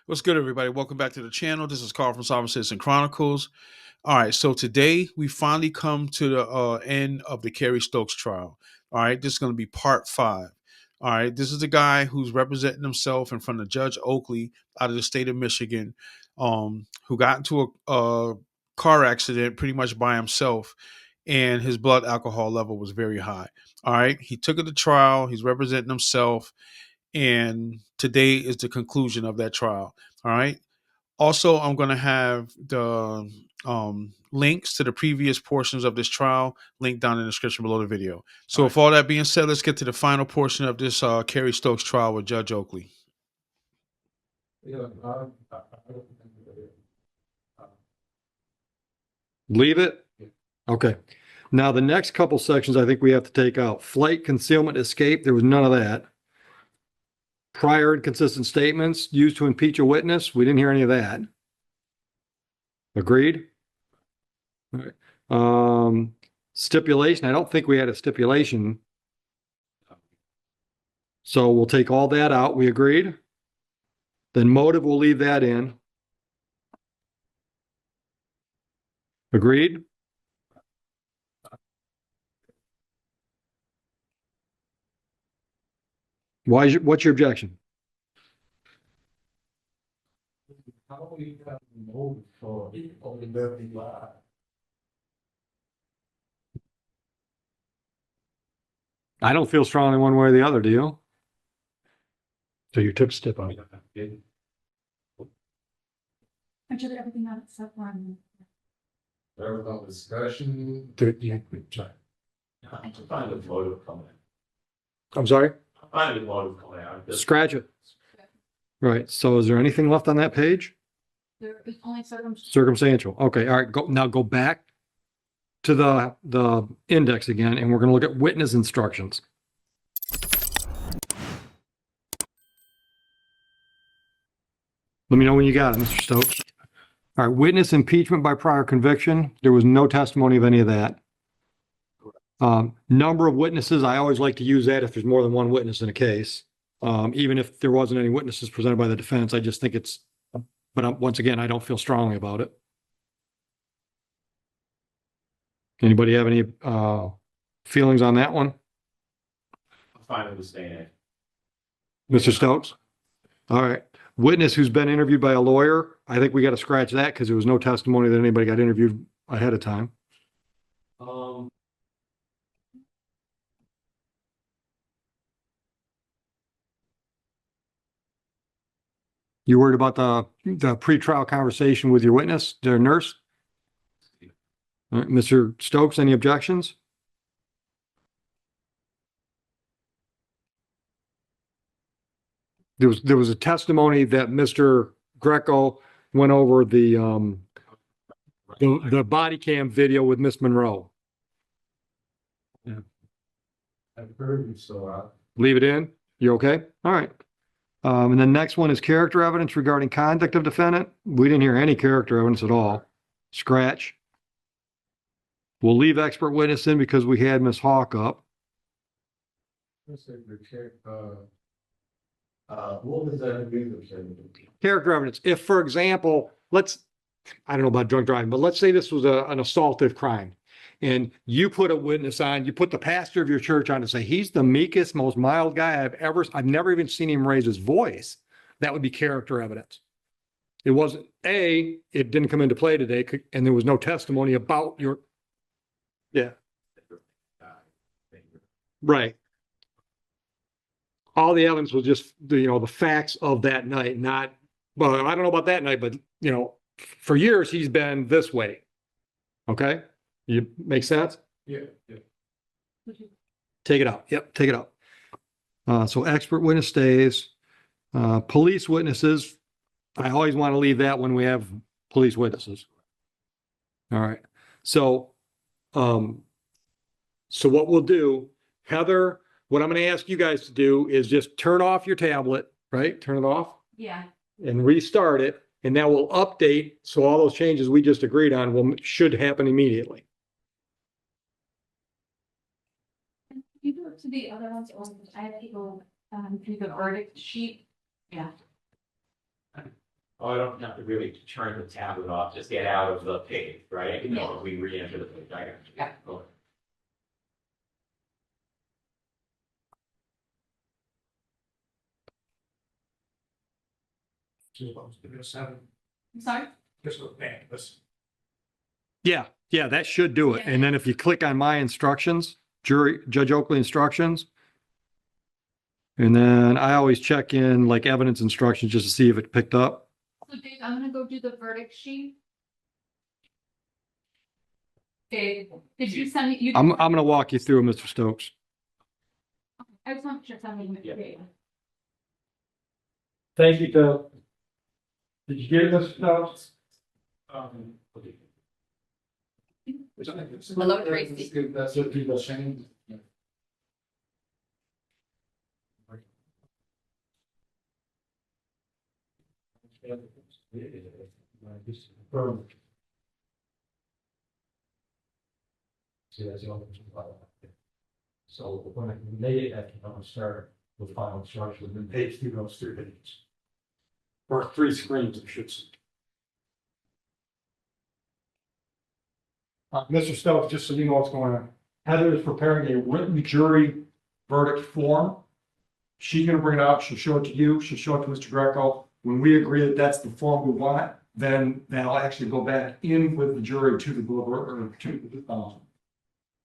What's good, everybody? Welcome back to the channel. This is Carl from Sovereign Citizen Chronicles. All right, so today we finally come to the end of the Cary Stokes trial. All right, this is going to be part 5. All right, this is the guy who's representing himself in front of Judge Oakley out of the state of Michigan, who got into a car accident pretty much by himself, and his blood alcohol level was very high. All right, he took it to trial. He's representing himself. And today is the conclusion of that trial. All right. Also, I'm going to have the links to the previous portions of this trial linked down in the description below the video. So, with all that being said, let's get to the final portion of this Cary Stokes trial with Judge Oakley. Leave it? Okay. Now, the next couple sections I think we have to take out. Flight, concealment, escape. There was none of that. Prior inconsistent statements used to impeach a witness. We didn't hear any of that. Agreed? All right. Stipulation. I don't think we had a stipulation. So we'll take all that out. We agreed? Then motive, we'll leave that in. Agreed? What's your objection? How do we have motive for only dirty lie? I don't feel strongly one way or the other, do you? So you took a step out. I took everything out except one. There was no discussion. I can find a motive coming. I'm sorry? I find a motive coming out. Scratch it. Right. So is there anything left on that page? There is only Circumstantial. Okay. All right. Go back to the index again, and we're going to look at witness instructions. Let me know when you got it, Mr. Stokes. All right. Witness impeachment by prior conviction. There was no testimony of any of that. Number of witnesses. I always like to use that if there's more than one witness in a case. Even if there wasn't any witnesses presented by the defense, I just think it's, but once again, I don't feel strongly about it. Anybody have any feelings on that one? I'm fine with staying in. Mr. Stokes? All right. Witness who's been interviewed by a lawyer. I think we got to scratch that because there was no testimony that anybody got interviewed ahead of time. You worried about the pre-trial conversation with your witness, their nurse? All right, Mr. Stokes, any objections? There was a testimony that Mr. Greco went over the body cam video with Miss Monroe. I've heard you, so Leave it in? You okay? All right. And the next one is character evidence regarding conduct of defendant. We didn't hear any character evidence at all. Scratch. We'll leave expert witness in because we had Miss Hawk up. what was that? Character evidence. If, for example, I don't know about drunk driving, but let's say this was an assaultive crime. And you put a witness on, you put the pastor of your church on to say, he's the meekest, most mild guy I've never even seen him raise his voice. That would be character evidence. It wasn't, it didn't come into play today, and there was no testimony about your, yeah. Right. All the evidence was just, the facts of that night, not, well, I don't know about that night, but, for years he's been this way. Okay? You make sense? Yeah. Take it out. Yep, take it out. So expert witness stays. Police witnesses, I always want to leave that when we have police witnesses. All right. So what we'll do, Heather, what I'm going to ask you guys to do is just turn off your tablet, right? Turn it off. Yeah. And restart it. And that will update. So all those changes we just agreed on should happen immediately. You go to the other ones, I have people do the verdict sheet. Yeah. Oh, I don't have to really turn the tablet off, just get out of the page, right? You know, Yeah. if we re-enter the page, I got you. Yeah. Okay. I'm sorry? Yeah, that should do it. And then if you click on my instructions, Judge Oakley instructions. And then I always check in like evidence instructions just to see if it picked up. So Dave, I'm gonna go do the verdict sheet. Dave, did you send me? I'm gonna walk you through, Mr. Stokes. I just want to send me. Yeah. Dave. Thank you, Phil. Did you get it, Mr. Stokes? Hello, Tracy. That's what people are saying. See, that's the only thing about it. So when I made it, I can start with final instructions, and page 2 goes through pages. Or 3 screens, I should say. Mr. Stokes, just so you know what's going on, Heather is preparing a written jury verdict form. She's gonna bring it out, she'll show it to you, she'll show it to Mr. Greco. When we agree that that's the form we want, then that'll actually go back in with the jury to the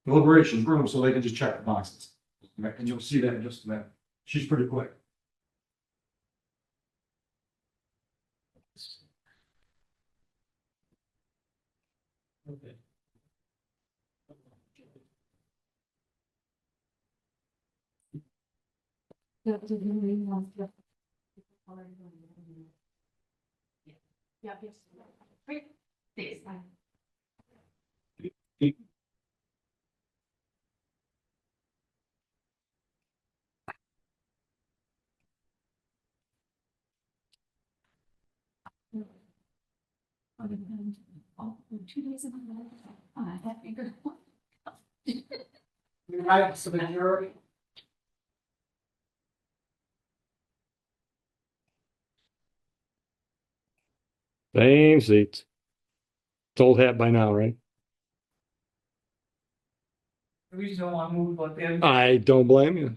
deliberations room, so they can just check the boxes. Right, and you'll see that in just a minute. She's pretty quick. Okay. Yeah, yes. Great. Thanks. Bye. Oh, 2 days ago, I had figured. You have some jury. Same seats. It's old hat by now, right? We just don't want to move like that. I don't blame you.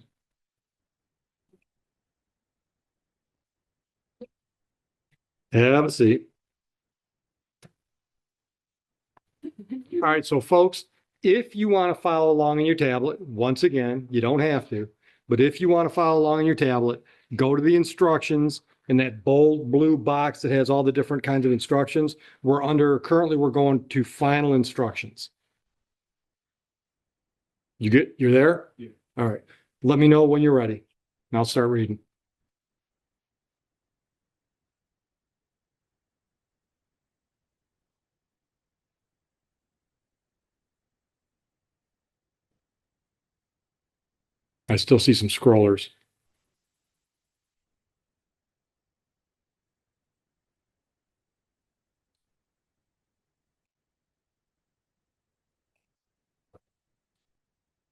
Have a seat. All right, so folks, if you want to follow along on your tablet, once again, you don't have to, but if you want to follow along on your tablet, go to the instructions in that bold blue box that has all the different kinds of instructions. Currently we're going to final instructions. You're there? Yeah. All right. Let me know when you're ready and I'll start reading. I still see some scrollers.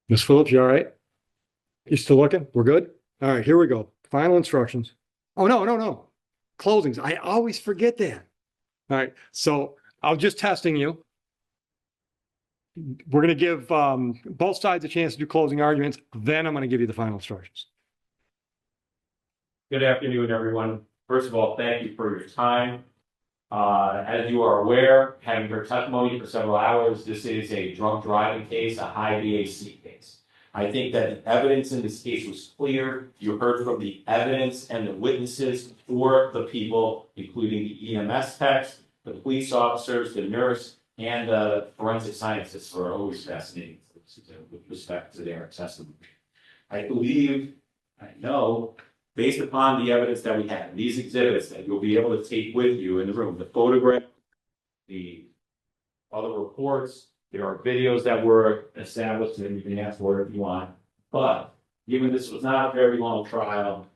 Miss Phillips, you all right? You still looking? We're good? All right, here we go. Final instructions. Oh, no. Closings. I always forget that. All right, so I'm just testing you. We're going to give both sides a chance to do closing arguments. Then I'm going to give you the final instructions. Good afternoon, everyone. First of all, thank you for your time. As you are aware, having heard testimony for several hours, this is a drunk driving case, a high VAC case. I think that the evidence in this case was clear. You heard from the evidence and the witnesses for the people, including the EMS techs, the police officers, the nurse, and the forensic scientists who are always fascinating with respect to their testimony. I know, based upon the evidence that we have, these exhibits that you'll be able to take with you in the room, the photograph, the other reports, there are videos that were established and you can ask for it if you want. But given this was not a very long trial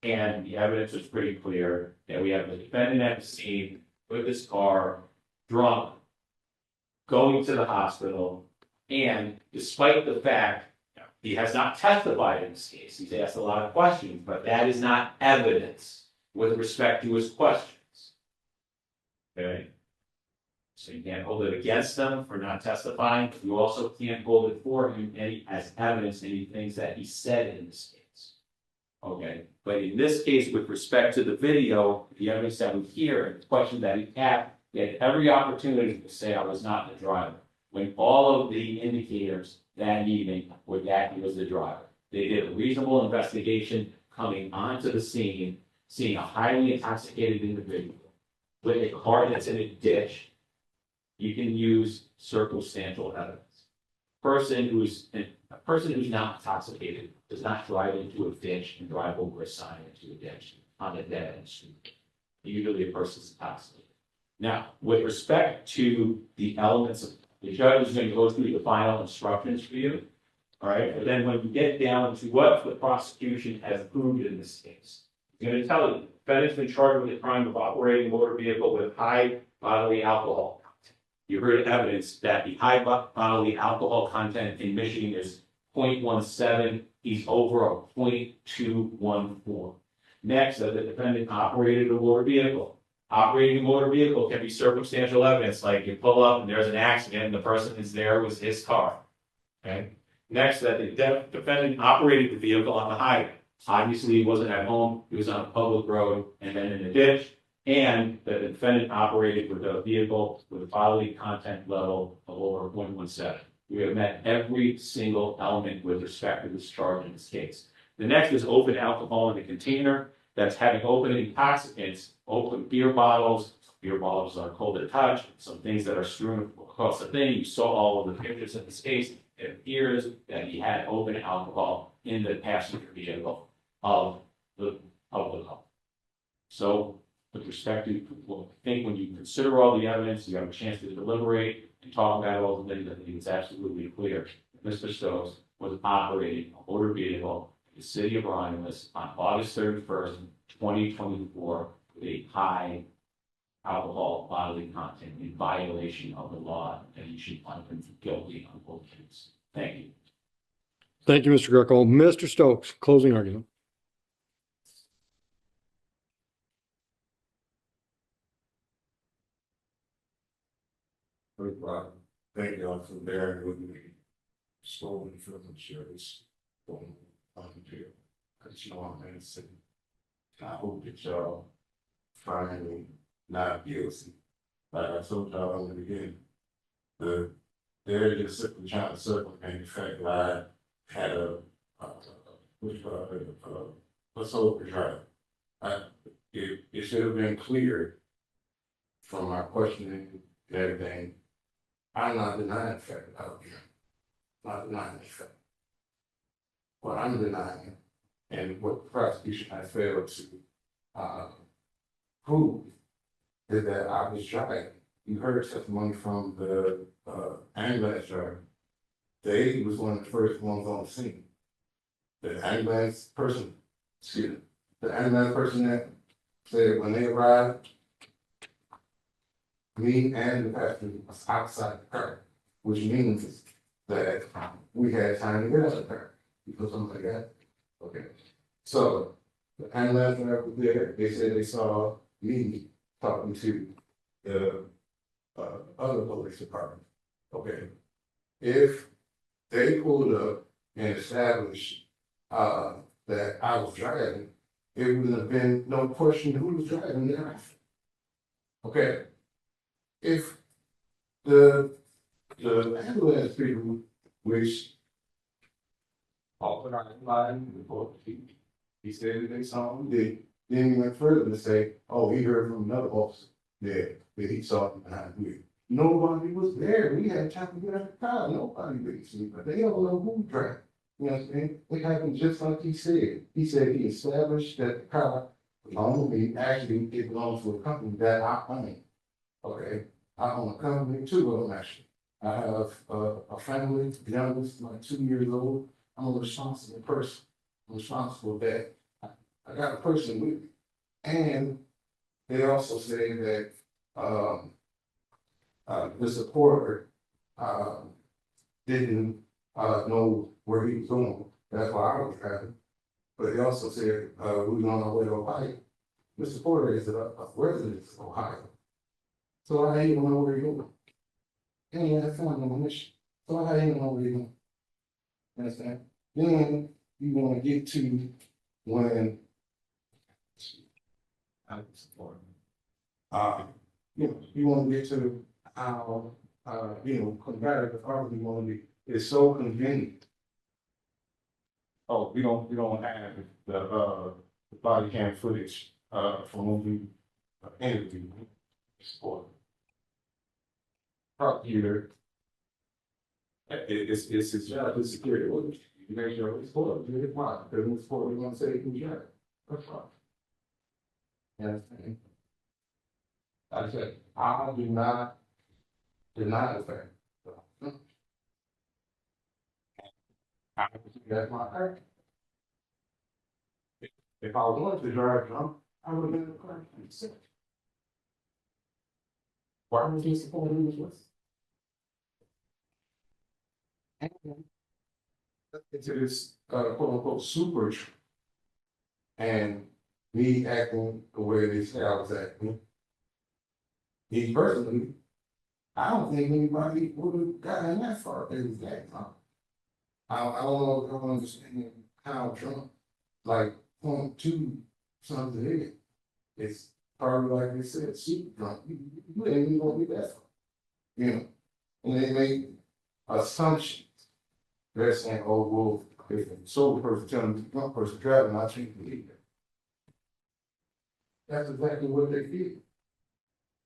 and the evidence was pretty clear that we have the defendant at the scene with his car, drunk, going to the hospital, and despite the fact he has not testified in this case, he's asked a lot of questions, but that is not evidence with respect to his questions. Okay? So you can't hold it against them for not testifying. You also can't hold it for him as evidence, any things that he said in this case. Okay, but in this case, with respect to the video, the evidence that we hear, and the question that he had every opportunity to say I was not the driver, when all of the indicators that evening were that he was the driver. They did a reasonable investigation coming onto the scene, seeing a highly intoxicated individual with a car that's in a ditch. You can use circumstantial evidence. A person who's not intoxicated does not drive into a ditch and drive over a sign into a ditch on a dead end street. Usually a person's intoxicated. Now, with respect to the elements of the judge is going to go through the final instructions for you. All right, but then when you get down to what the prosecution has proved in this case, I'm going to tell you, the defendant's been charged with the crime of operating a motor vehicle with high bodily alcohol content. You heard evidence that the high bodily alcohol content in Michigan is 0.17. He's over a 0.214. Next, that the defendant operated a motor vehicle. Operating a motor vehicle can be circumstantial evidence, like you pull up and there's an accident and the person is there was his car. Okay. Next, that the defendant operated the vehicle on the highway. Obviously, he wasn't at home, he was on a public road and then in a ditch, and that the defendant operated with a vehicle with a bodily content level of over 0.17. We have met every single element with respect to this charge in this case. The next is open alcohol in the container. That's having open intoxicants, open beer bottles. Beer bottles are cold to touch. Some things that are strewn across the thing. You saw all of the pictures in this case. It appears that he had open alcohol in the passenger vehicle of the car. So, with respect to, well, I think when you consider all the evidence, you have a chance to deliberate and talk about all the things. I think it's absolutely clear that Mr. Stokes was operating a motor vehicle in the city of Romulus on August 31st, 2024, with a high alcohol bodily content in violation of the law, and you should find him guilty on both counts. Thank you. Thank you, Mr. Greco. Mr. Stokes, closing argument. Thank y'all for bearing with me. Stolen from insurance. From jail. Cause you know I'm innocent. I hope that y'all find me not guilty. Like I told y'all in the beginning, they're just simply trying to circumvent the fact that I had a sober drive. It should have been clear from my questioning and everything. I'm not denying the fact that I was here. Not denying the fact. What I'm denying and what the prosecution has failed to prove is that I was driving. You heard testimony from the ambulance driver. They was one of the first ones on the scene. The ambulance person that said when they arrived, me and the passenger was outside the car, which means that we had time to get out of the car. You put something like that? Okay. So the ambulance driver was there. They said they saw me talking to the other police department. Okay. If they pulled up and established that I was driving, it would have been no question who was driving thereafter. Okay. If the ambulance people, which offered our line before he said that they saw him, they then went further to say, oh, he heard from another officer that he saw him behind the wheel. Nobody was there. We had time to get out of the car. Nobody really seen, but they don't know who drove. You know what I'm saying? It happened just like he said. He said he established that the car belonged to me. Actually, it belongs to a company that I own. Okay, I own a company, two of them actually. I have a family, youngest, like 2 years old. I'm a responsible person. I'm responsible that I got a person with me. And they also say that the supporter didn't know where he was going. That's why I was driving. But they also said we were on our way to Ohio. The supporter is a resident of Ohio. So I didn't know where you're going. And you have fun on the mission. So I didn't know where you're going. Understand? Then you want to get to when you want to get to how combative argument want to be. It's so convenient. Oh, we don't have the body cam footage from when we interviewed for prosecutor. It's his job to security. You make sure it's for it. It's why. Because it's for we're gonna say who's got it. That's right. Yes. I said, I do not deny the fact. That's my fact. If I wanted to drive drunk, I would have been in the car. Why would you support him with? Into this quote unquote super truck. And me acting the way they say I was acting. Me personally, I don't think anybody would have gotten that far if it was that drunk. I don't understand how drunk, like 0.2 something is. It's probably like they said, super drunk. You ain't even gonna be that far. You know, and they make assumptions. They're saying, oh, well, if a sober person telling the drunk person driving, I treat them either. That's exactly what they feel.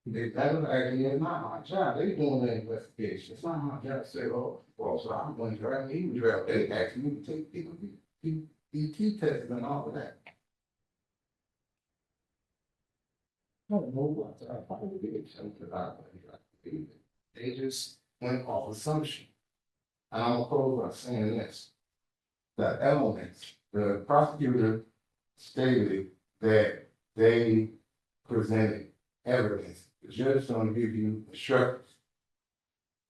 That's actually not my job. They doing the investigation. It's not my job to say, oh, well, so I'm going to drive me to drive. They actually need to take people, ET tests and all of that. I don't know what I probably did something about it. They just went off assumption. And I'm gonna close by saying this. The elements, the prosecutor stated that they presented evidence. The judge is gonna give you instructions.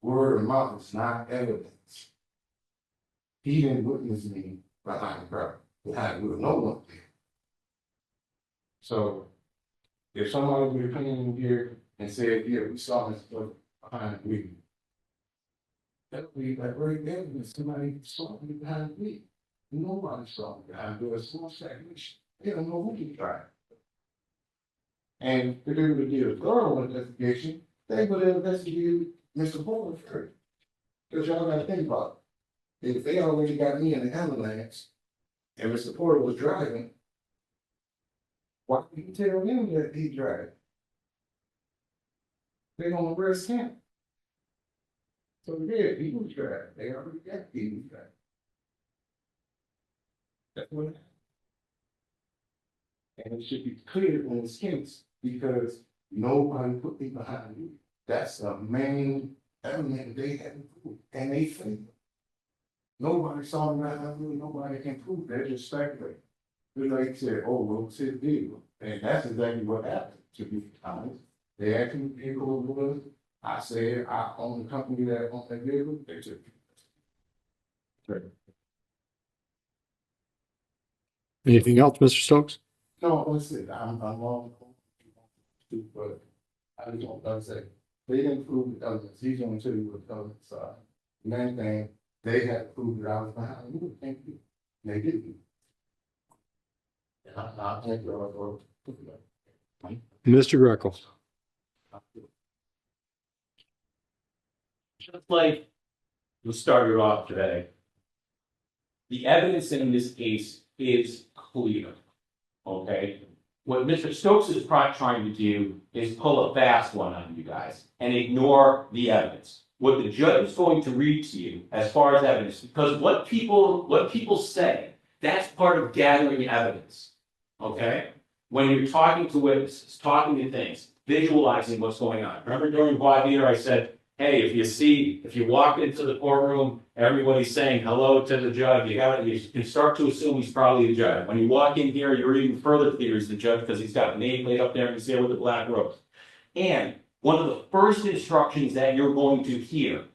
Word of mouth is not evidence. He didn't witness me behind the crowd. Behind with no one there. So if somebody would have came in here and said, yeah, we saw this behind the wheel. That would be like right there, when somebody saw me behind the wheel. Nobody saw me behind the wheel. It's small stagnation. They don't know who to try. And if they would do a thorough investigation, they would have investigated Mr. Porter first. Because y'all gotta think about it. If they already got me in the ambulance and Mr. Porter was driving, why did you tell him that he drove? They gonna arrest him. So yeah, he was driving. They already got he was driving. That's what happened. And it should be clear on his case because nobody put me behind me. That's the main element they had to prove, and they failed. Nobody saw me behind me. Nobody can prove. They're just speculating. They like said, "Oh, well, it's his deal," and that's exactly what happened. To be honest, they actually vehicle was. I said I own the company that owned that vehicle. They took it. Anything else, Mr. Stokes? No, listen, I'm wrong. But I just don't know. Say they didn't prove it. He's going to tell you what the other side. Main thing, they had to prove that I was behind you. Thank you. They didn't. And I think Mr. Greco. Just like we started off today, the evidence in this case is clear, okay? What Mr. Stokes is trying to do is pull a fast one on you guys and ignore the evidence. What the judge is going to read to you as far as evidence, because what people say, that's part of gathering evidence, okay? When you're talking to witnesses, talking to things, visualizing what's going on. Remember during voir dire, I said, hey, if you walk into the courtroom, everybody's saying hello to the judge, you can start to assume he's probably the judge. When you walk in here, you're even further clear he's the judge because he's got a name laid up there and he's there with the black rose. And one of the first instructions that you're going to hear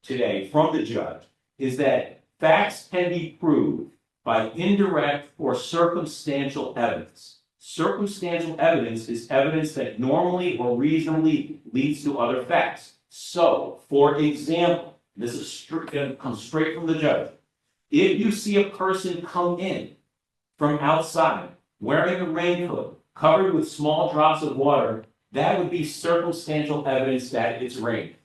today from the judge is that facts can be proved by indirect or circumstantial evidence. Circumstantial evidence is evidence that normally or reasonably leads to other facts. So, for example, this is going to come straight from the judge. If you see a person come in from outside wearing a raincoat covered with small drops of water, that would be circumstantial evidence that it's rain.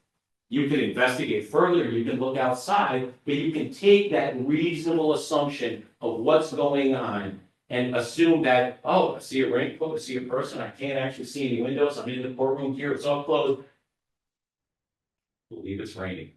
You can investigate further, you can look outside, but you can take that reasonable assumption of what's going on and assume that, oh, I see a raincoat, I see a person, I can't actually see any windows, I'm in the courtroom here, it's all closed. Believe it's raining.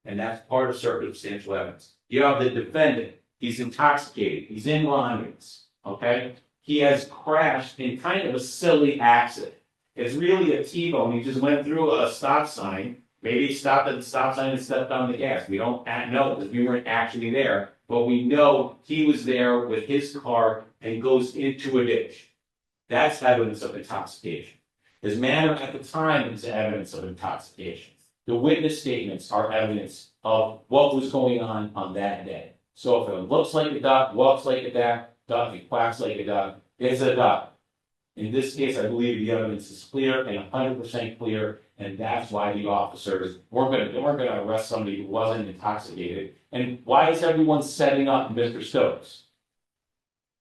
And that's part of circumstantial evidence. You have the defendant, he's intoxicated, he's in lines, okay? He has crashed in kind of a silly accident. It's really a T-bone, he just went through a stop sign, maybe he stopped at the stop sign and stepped on the gas. We don't know because we weren't actually there, but we know he was there with his car and goes into a ditch. That's evidence of intoxication. His manner at the time is evidence of intoxication. The witness statements are evidence of what was going on that day. So if it looks like a duck, walks like a duck, it quacks like a duck, it's a duck. In this case, I believe the evidence is clear and 100% clear, and that's why the officers weren't going to arrest somebody who wasn't intoxicated. And why is everyone setting up Mr. Stokes?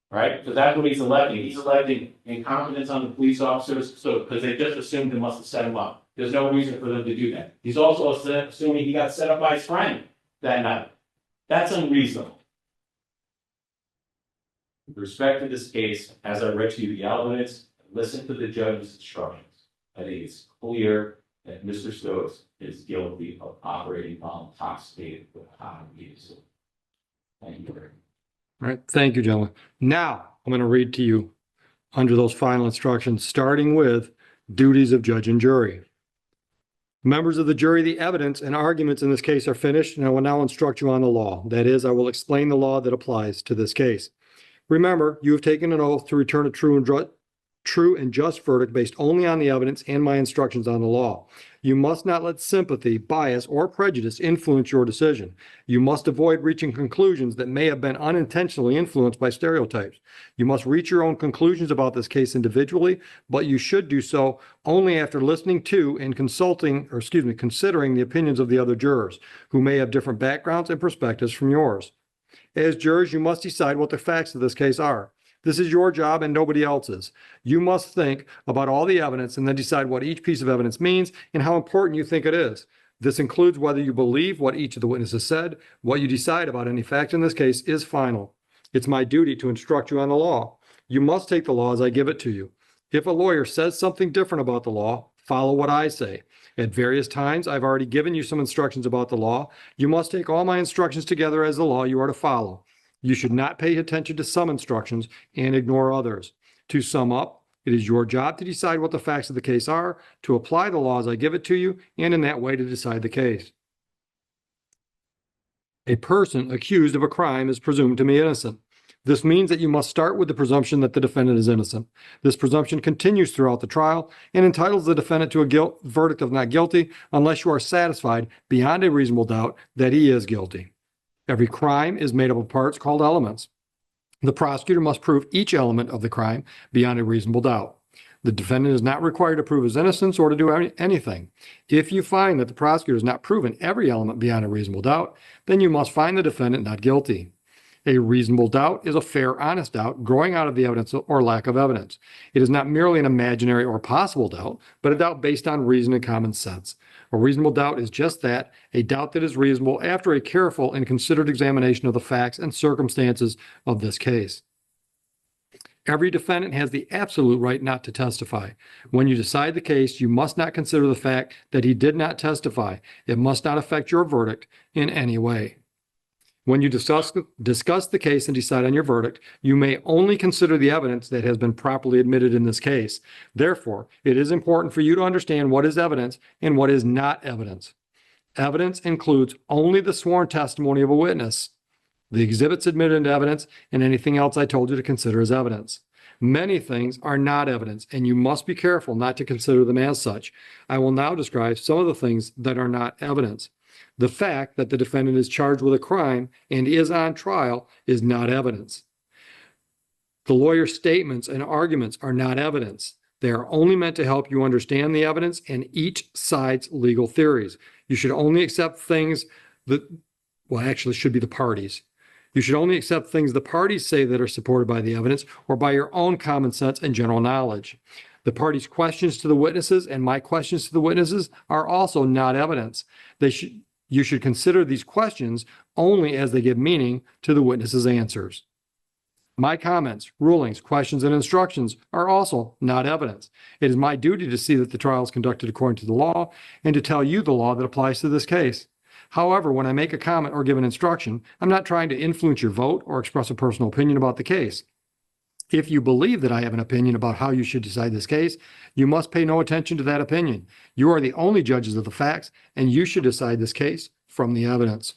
Right? Because that's what he's alleging. He's alleging incompetence on the police officers, so because they just assumed they must have set him up. There's no reason for them to do that. He's also assuming he got set up by his friend that night. That's unreasonable. With respect to this case, as I read to you the evidence, listen to the judge's instructions. I think it's clear that Mr. Stokes is guilty of operating while intoxicated with a high vehicle. Thank you very much. All right, thank you, gentlemen. Now, I'm going to read to you under those final instructions, starting with duties of judge and jury. Members of the jury, the evidence and arguments in this case are finished, and I will now instruct you on the law. That is, I will explain the law that applies to this case. Remember, you have taken an oath to return a true and just verdict based only on the evidence and my instructions on the law. You must not let sympathy, bias, or prejudice influence your decision. You must avoid reaching conclusions that may have been unintentionally influenced by stereotypes. You must reach your own conclusions about this case individually, but you should do so only after listening to and considering the opinions of the other jurors, who may have different backgrounds and perspectives from yours. As jurors, you must decide what the facts of this case are. This is your job and nobody else's. You must think about all the evidence and then decide what each piece of evidence means and how important you think it is. This includes whether you believe what each of the witnesses said. What you decide about any fact in this case is final. It's my duty to instruct you on the law. You must take the law as I give it to you. If a lawyer says something different about the law, follow what I say. At various times, I've already given you some instructions about the law. You must take all my instructions together as the law you are to follow. You should not pay attention to some instructions and ignore others. To sum up, it is your job to decide what the facts of the case are, to apply the law as I give it to you, and in that way to decide the case. A person accused of a crime is presumed to be innocent. This means that you must start with the presumption that the defendant is innocent. This presumption continues throughout the trial and entitles the defendant to a verdict of not guilty unless you are satisfied beyond a reasonable doubt that he is guilty. Every crime is made up of parts called elements. The prosecutor must prove each element of the crime beyond a reasonable doubt. The defendant is not required to prove his innocence or to do anything. If you find that the prosecutor has not proven every element beyond a reasonable doubt, then you must find the defendant not guilty. A reasonable doubt is a fair, honest doubt growing out of the evidence or lack of evidence. It is not merely an imaginary or possible doubt, but a doubt based on reason and common sense. A reasonable doubt is just that, a doubt that is reasonable after a careful and considered examination of the facts and circumstances of this case. Every defendant has the absolute right not to testify. When you decide the case, you must not consider the fact that he did not testify. It must not affect your verdict in any way. When you discuss the case and decide on your verdict, you may only consider the evidence that has been properly admitted in this case. Therefore, it is important for you to understand what is evidence and what is not evidence. Evidence includes only the sworn testimony of a witness, the exhibits admitted into evidence, and anything else I told you to consider as evidence. Many things are not evidence, and you must be careful not to consider them as such. I will now describe some of the things that are not evidence. The fact that the defendant is charged with a crime and is on trial is not evidence. The lawyer's statements and arguments are not evidence. They are only meant to help you understand the evidence and each side's legal theories. You should only accept things that, well, actually, it should be the parties. You should only accept things the parties say that are supported by the evidence or by your own common sense and general knowledge. The parties' questions to the witnesses and my questions to the witnesses are also not evidence. You should consider these questions only as they give meaning to the witnesses' answers. My comments, rulings, questions, and instructions are also not evidence. It is my duty to see that the trial is conducted according to the law and to tell you the law that applies to this case. However, when I make a comment or give an instruction, I'm not trying to influence your vote or express a personal opinion about the case. If you believe that I have an opinion about how you should decide this case, you must pay no attention to that opinion. You are the only judges of the facts, and you should decide this case from the evidence.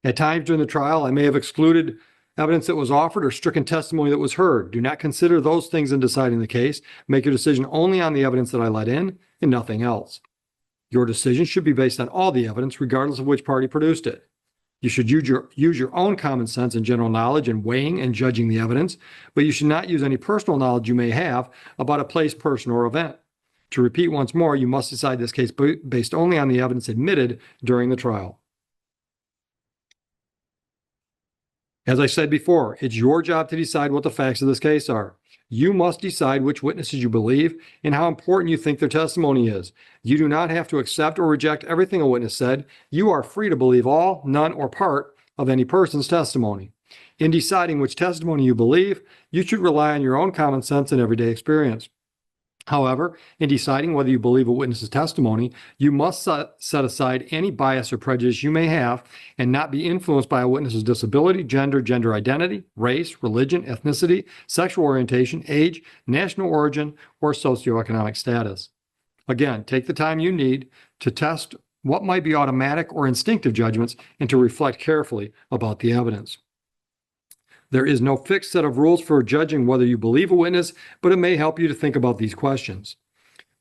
At times during the trial, I may have excluded evidence that was offered or stricken testimony that was heard. Do not consider those things in deciding the case. Make your decision only on the evidence that I let in and nothing else. Your decision should be based on all the evidence, regardless of which party produced it. You should use your own common sense and general knowledge in weighing and judging the evidence, but you should not use any personal knowledge you may have about a place, person, or event. To repeat once more, you must decide this case based only on the evidence admitted during the trial. As I said before, it's your job to decide what the facts of this case are. You must decide which witnesses you believe and how important you think their testimony is. You do not have to accept or reject everything a witness said. You are free to believe all, none, or part of any person's testimony. In deciding which testimony you believe, you should rely on your own common sense and everyday experience. However, in deciding whether you believe a witness's testimony, you must set aside any bias or prejudice you may have and not be influenced by a witness's disability, gender identity, race, religion, ethnicity, sexual orientation, age, national origin, or socioeconomic status. Again, take the time you need to test what might be automatic or instinctive judgments and to reflect carefully about the evidence. There is no fixed set of rules for judging whether you believe a witness, but it may help you to think about these questions.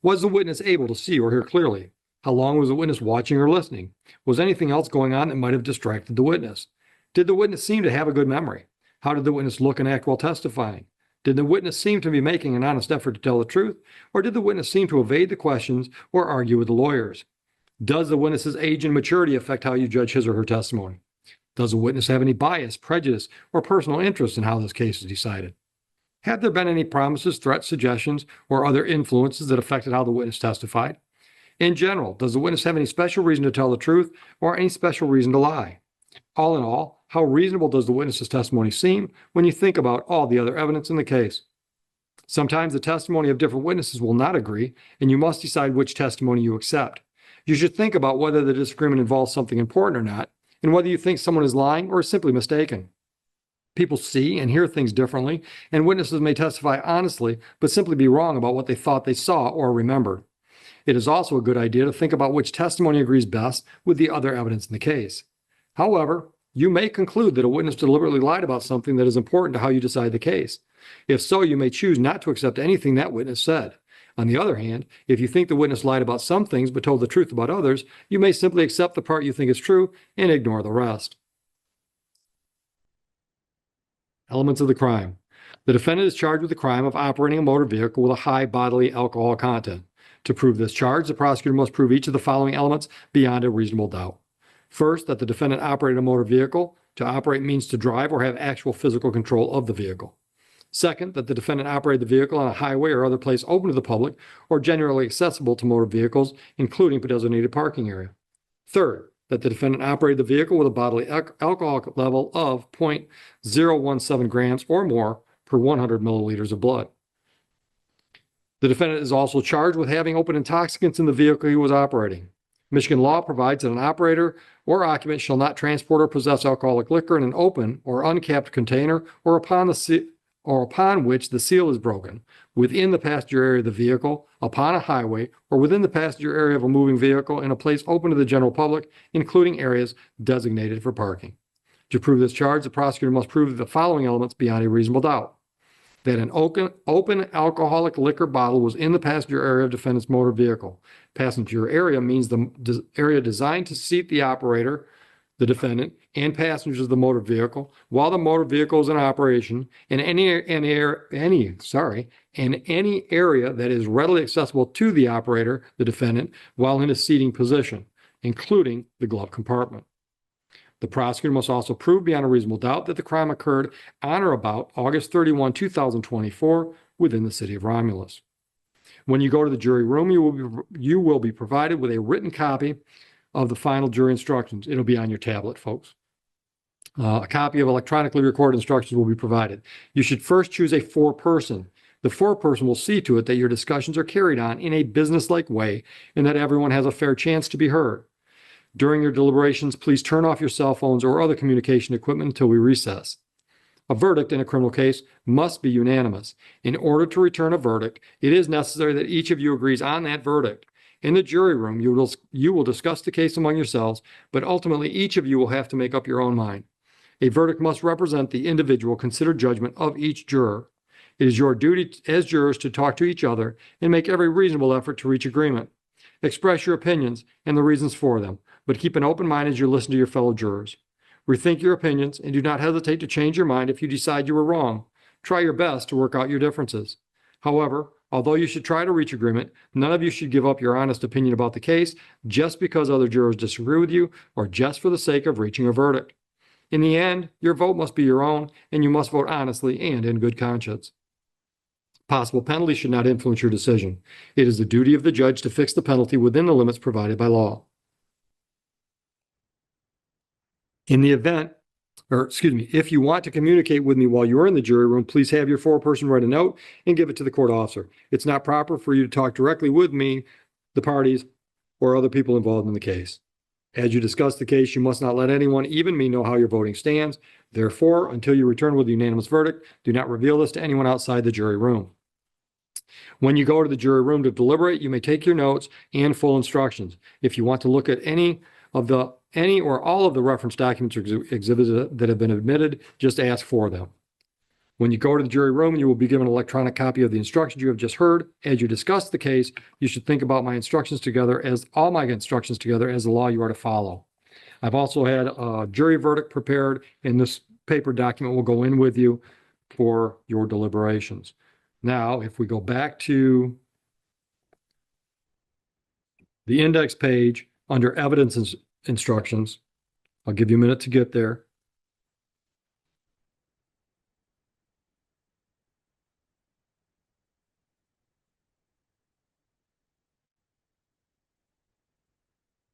Was the witness able to see or hear clearly? How long was the witness watching or listening? Was anything else going on that might have distracted the witness? Did the witness seem to have a good memory? How did the witness look and act while testifying? Did the witness seem to be making an honest effort to tell the truth, or did the witness seem to evade the questions or argue with the lawyers? Does the witness's age and maturity affect how you judge his or her testimony? Does the witness have any bias, prejudice, or personal interest in how this case is decided? Have there been any promises, threats, suggestions, or other influences that affected how the witness testified? In general, does the witness have any special reason to tell the truth or any special reason to lie? All in all, how reasonable does the witness's testimony seem when you think about all the other evidence in the case? Sometimes the testimony of different witnesses will not agree, and you must decide which testimony you accept. You should think about whether the disagreement involves something important or not, and whether you think someone is lying or is simply mistaken. People see and hear things differently, and witnesses may testify honestly, but simply be wrong about what they thought they saw or remembered. It is also a good idea to think about which testimony agrees best with the other evidence in the case. However, you may conclude that a witness deliberately lied about something that is important to how you decide the case. If so, you may choose not to accept anything that witness said. On the other hand, if you think the witness lied about some things but told the truth about others, you may simply accept the part you think is true and ignore the rest. Elements of the crime. The defendant is charged with the crime of operating a motor vehicle with a high bodily alcohol content. To prove this charge, the prosecutor must prove each of the following elements beyond a reasonable doubt. First, that the defendant operated a motor vehicle. To operate means to drive or have actual physical control of the vehicle. Second, that the defendant operated the vehicle on a highway or other place open to the public or generally accessible to motor vehicles, including a designated parking area. Third, that the defendant operated the vehicle with a bodily alcohol level of 0.017 grams or more per 100 milliliters of blood. The defendant is also charged with having open intoxicants in the vehicle he was operating. Michigan law provides that an operator or occupant shall not transport or possess alcoholic liquor in an open or uncapped container or upon which the seal is broken, within the passenger area of the vehicle, upon a highway, or within the passenger area of a moving vehicle in a place open to the general public, including areas designated for parking. To prove this charge, the prosecutor must prove the following elements beyond a reasonable doubt. That an open alcoholic liquor bottle was in the passenger area of defendant's motor vehicle. Passenger area means the area designed to seat the operator, the defendant, and passengers of the motor vehicle while the motor vehicle is in operation in any area that is readily accessible to the operator, the defendant, while in a seating position, including the glove compartment. The prosecutor must also prove beyond a reasonable doubt that the crime occurred on or about August 31, 2024, within the city of Romulus. When you go to the jury room, you will be provided with a written copy of the final jury instructions. It'll be on your tablet, folks. A copy of electronically recorded instructions will be provided. You should first choose a foreperson. The foreperson will see to it that your discussions are carried on in a businesslike way and that everyone has a fair chance to be heard. During your deliberations, please turn off your cell phones or other communication equipment until we recess. A verdict in a criminal case must be unanimous. In order to return a verdict, it is necessary that each of you agrees on that verdict. In the jury room, you will discuss the case among yourselves, but ultimately each of you will have to make up your own mind. A verdict must represent the individual considered judgment of each juror. It is your duty as jurors to talk to each other and make every reasonable effort to reach agreement. Express your opinions and the reasons for them, but keep an open mind as you listen to your fellow jurors. Rethink your opinions and do not hesitate to change your mind if you decide you were wrong. Try your best to work out your differences. However, although you should try to reach agreement, none of you should give up your honest opinion about the case just because other jurors disagree with you or just for the sake of reaching a verdict. In the end, your vote must be your own, and you must vote honestly and in good conscience. Possible penalties should not influence your decision. It is the duty of the judge to fix the penalty within the limits provided by law. In the event, if you want to communicate with me while you're in the jury room, please have your foreperson write a note and give it to the court officer. It's not proper for you to talk directly with me, the parties, or other people involved in the case. As you discuss the case, you must not let anyone, even me, know how your voting stands. Therefore, until you return with a unanimous verdict, do not reveal this to anyone outside the jury room. When you go to the jury room to deliberate, you may take your notes and full instructions. If you want to look at any or all of the reference documents or exhibits that have been admitted, just ask for them. When you go to the jury room, you will be given an electronic copy of the instructions you have just heard. As you discuss the case, you should think about all my instructions together as the law you are to follow. I've also had a jury verdict prepared, and this paper document will go in with you for your deliberations. Now, if we go back to the index page under evidence instructions, I'll give you a minute to get there.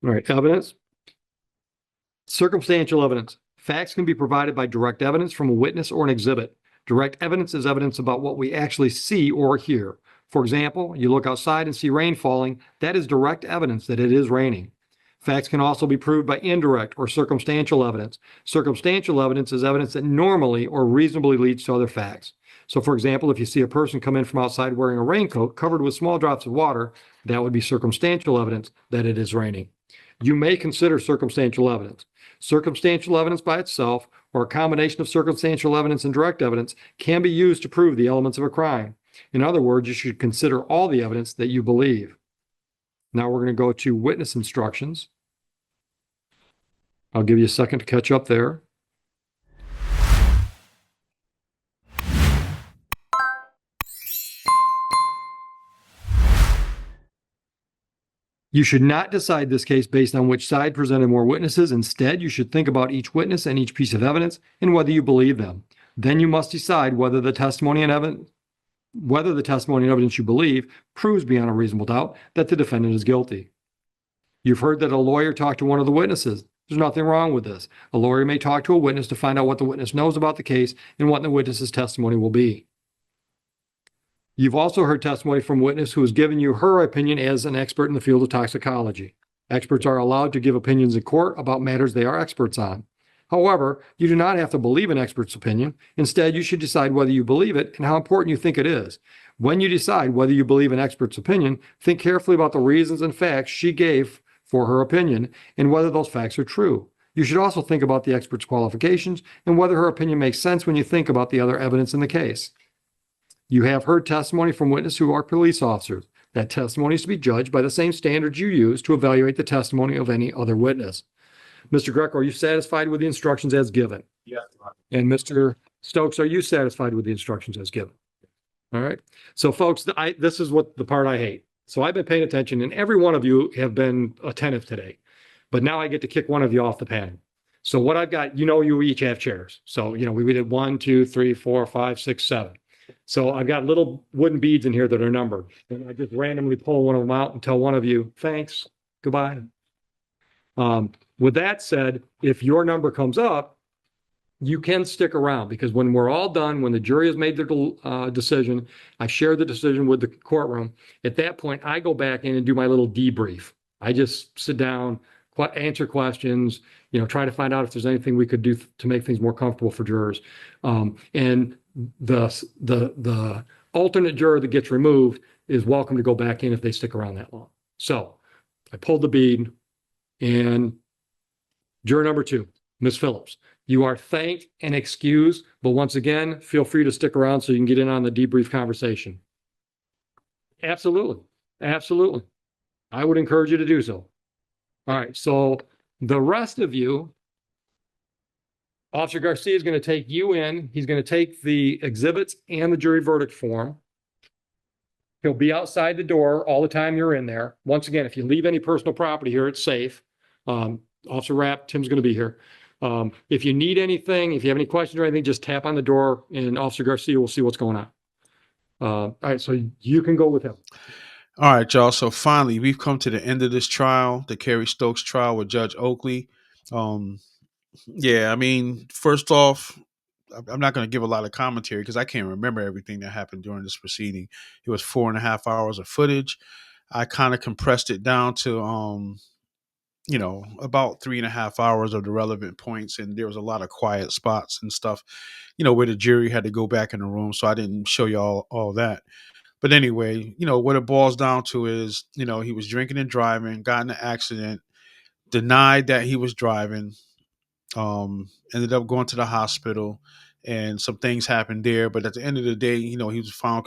All right, evidence. Circumstantial evidence. Facts can be provided by direct evidence from a witness or an exhibit. Direct evidence is evidence about what we actually see or hear. For example, you look outside and see rain falling. That is direct evidence that it is raining. Facts can also be proved by indirect or circumstantial evidence. Circumstantial evidence is evidence that normally or reasonably leads to other facts. So, for example, if you see a person come in from outside wearing a raincoat covered with small drops of water, that would be circumstantial evidence that it is raining. You may consider circumstantial evidence. Circumstantial evidence by itself, or a combination of circumstantial evidence and direct evidence, can be used to prove the elements of a crime. In other words, you should consider all the evidence that you believe. Now we're going to go to witness instructions. I'll give you a second to catch up there. You should not decide this case based on which side presented more witnesses. Instead, you should think about each witness and each piece of evidence and whether you believe them. Then you must decide whether the testimony and evidence you believe proves beyond a reasonable doubt that the defendant is guilty. You've heard that a lawyer talked to one of the witnesses. There's nothing wrong with this. A lawyer may talk to a witness to find out what the witness knows about the case and what the witness's testimony will be. You've also heard testimony from a witness who has given you her opinion as an expert in the field of toxicology. Experts are allowed to give opinions in court about matters they are experts on. However, you do not have to believe an expert's opinion. Instead, you should decide whether you believe it and how important you think it is. When you decide whether you believe an expert's opinion, think carefully about the reasons and facts she gave for her opinion and whether those facts are true. You should also think about the expert's qualifications and whether her opinion makes sense when you think about the other evidence in the case. You have heard testimony from witnesses who are police officers. That testimony is to be judged by the same standards you use to evaluate the testimony of any other witness. Mr. Greco, are you satisfied with the instructions as given? Yes, Your Honor. And Mr. Stokes, are you satisfied with the instructions as given? All right. So folks, this is what the part I hate. So I've been paying attention and every one of you have been attentive today, but now I get to kick one of you off the panel. So what I've got, you each have chairs. So, we did 1, 2, 3, 4, 5, 6, 7. So I've got little wooden beads in here that are numbered. And I just randomly pull one of them out and tell one of you, thanks, goodbye. With that said, if your number comes up, you can stick around because when we're all done, when the jury has made their decision, I share the decision with the courtroom. At that point, I go back in and do my little debrief. I just sit down, answer questions, try to find out if there's anything we could do to make things more comfortable for jurors. And the alternate juror that gets removed is welcome to go back in if they stick around that long. So I pulled the bead and juror number 2, Ms. Phillips. You are thanked and excused, but once again, feel free to stick around so you can get in on the debrief conversation. Absolutely. Absolutely. I would encourage you to do so. All right. So the rest of you, Officer Garcia is going to take you in. He's going to take the exhibits and the jury verdict form. He'll be outside the door all the time you're in there. Once again, if you leave any personal property here, it's safe. Officer Rapp, Tim's going to be here. If you need anything, if you have any questions or anything, just tap on the door and Officer Garcia will see what's going on. All right, so you can go with him. All right, y'all. So finally, we've come to the end of this trial, the Cary Stokes trial with Judge Oakley. Yeah, I mean, first off, I'm not going to give a lot of commentary because I can't remember everything that happened during this proceeding. It was 4.5 hours of footage. I kind of compressed it down to, about 3.5 hours of the relevant points. And there was a lot of quiet spots and stuff, where the jury had to go back in the room. So I didn't show y'all all that. But anyway, what it boils down to is, he was drinking and driving, got in an accident, denied that he was driving, ended up going to the hospital and some things happened there. But at the end of the day, he was found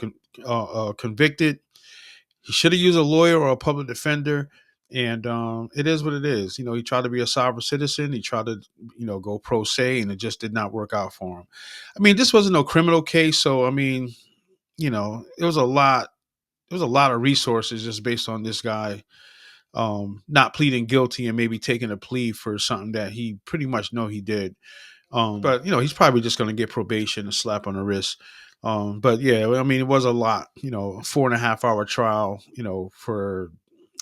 convicted. He should have used a lawyer or a public defender. And it is what it is. He tried to be a sovereign citizen. He tried to, go pro se, and it just did not work out for him. I mean, this wasn't no criminal case. So, I mean, it was a lot. There was a lot of resources just based on this guy not pleading guilty and maybe taking a plea for something that he pretty much know he did. But he's probably just going to get probation, a slap on the wrist. But yeah, I mean, it was a lot. 4.5 hour trial. For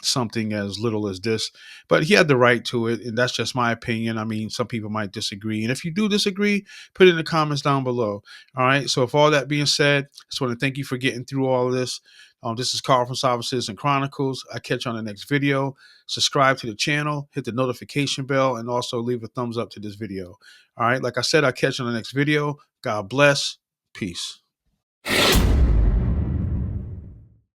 something as little as this, but he had the right to it, and that's just my opinion. I mean, some people might disagree, and if you do disagree, put it in the comments down below. All right, so with all that being said, I just want to thank you for getting through all of this. This is Carl from Citizen Chronicles. I catch you on the next video. Subscribe to the channel, hit the notification bell, and also leave a thumbs up to this video. All right, like I said, I'll catch you on the next video. God bless. Peace.